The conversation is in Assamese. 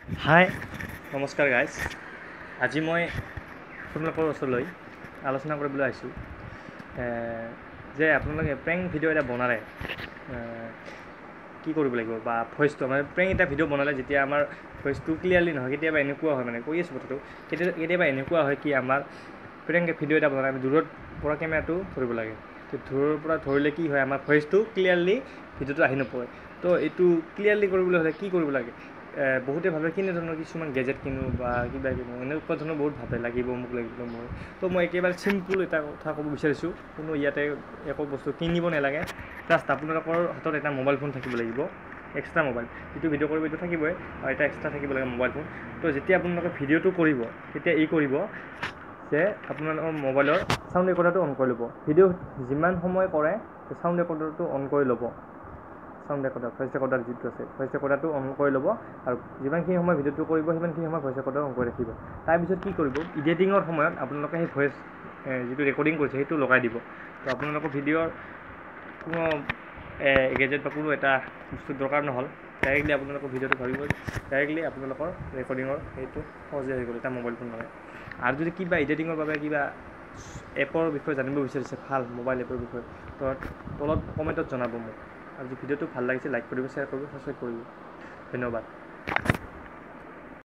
হাই নমস্কাৰ গাইজ। আজি মই আপোনালোকৰ ওচৰলৈ আলোচনা কৰিবলৈ আহিছোঁ যে আপোনালোকে প্ৰেংক ভিডিঅ' এটা বনালে কি কৰিব লাগিব বা ভইচটো মানে প্ৰেংক এটা ভিডিঅ' বনালে যেতিয়া আমাৰ ভইচটো ক্লিয়াৰলি নহয়, কেতিয়াবা এনেকুৱা হয় মানে কৈ আছোঁ কথাটো, কেতিয়াবা এনেকুৱা হয় কি আমাৰ প্ৰেংক ভিডিঅ' এটা বনালে আমি দূৰৰ পৰা কেমেৰাটো ধৰিব লাগে। তো দূৰৰ পৰা ধৰিলে কি হয়, আমাৰ ভইচটো ক্লিয়াৰলি ভিডিঅ'টো আহি নপৰে। তো এইটো ক্লিয়াৰলি কৰিবলৈ হ'লে কি কৰিব লাগে? বহুতে ভাবে কেনেধৰণৰ কিছুমান গেজেট কিনো বা কিবা কিনো, এনেকুৱা ধৰণৰ বহুত ভাবে লাগিব মোক লাগিব মই। তো মই একেবাৰে চিম্পুল এটা কথা ক'ব বিচাৰিছোঁ, কোনো ইয়াতে একো বস্তু কিনিব নালাগে। জাষ্ট আপোনালোকৰ হাতত এটা মোবাইল ফোন থাকিব লাগিব, এক্সট্ৰা মোবাইল, যিটো ভিডিঅ' কৰিব এইটো থাকিবই, আৰু এটা এক্সট্ৰা থাকিব লাগে মোবাইল ফোন। তো যেতিয়া আপোনালোকে ভিডিঅ'টো কৰিব তেতিয়া এই কৰিব যে আপোনালোকৰ মোবাইলৰ চাউণ্ড ৰেকৰ্ডাৰটো অন কৰি ল'ব। ভিডিঅ' যিমান সময় কৰে চাউণ্ড ৰেকৰ্ডাৰটো অন কৰি ল'ব। চাউণ্ড ৰেকৰ্ডাৰ, ভইচ ৰেকৰ্ডাৰ যিটো আছে, ভইচ ৰেকৰ্ডাৰটো অন কৰি ল'ব, আৰু যিমানখিনি সময় ভিডিঅ'টো কৰিব সিমানখিনি সময় ভইচ ৰেকৰ্ডাৰ অন কৰি ৰাখিব। তাৰপিছত কি কৰিব, এডিটিঙৰ সময়ত আপোনালোকে সেই ভইচ যিটো ৰেকৰ্ডিং কৰিছে সেইটো লগাই দিব। তো আপোনালোকৰ ভিডিঅ'ৰ কোনো গেজেট বা কোনো এটা বস্তুৰ দৰকাৰ নহ'ল, ডাইৰেক্টলি আপোনালোকৰ ভিডিঅ'টো ভাবিব, ডাইৰেক্টলি আপোনালোকৰ ৰেকৰ্ডিঙৰ সেইটো সহজে হৈ গ'ল এটা মোবাইল ফোন লগাই। আৰু যদি কিবা এডিটিঙৰ বাবে কিবা এপৰ বিষয়ে জানিব বিচাৰিছে, ভাল মোবাইল এপৰ বিষয়ে, তো তলত কমেণ্টত জনাব মোক। আৰু যদি ভিডিঅ'টো ভাল লাগিছে লাইক কৰিব, শ্বেয়াৰ কৰিব, ছাবস্ক্ৰাইব কৰিব। ধন্যবাদ।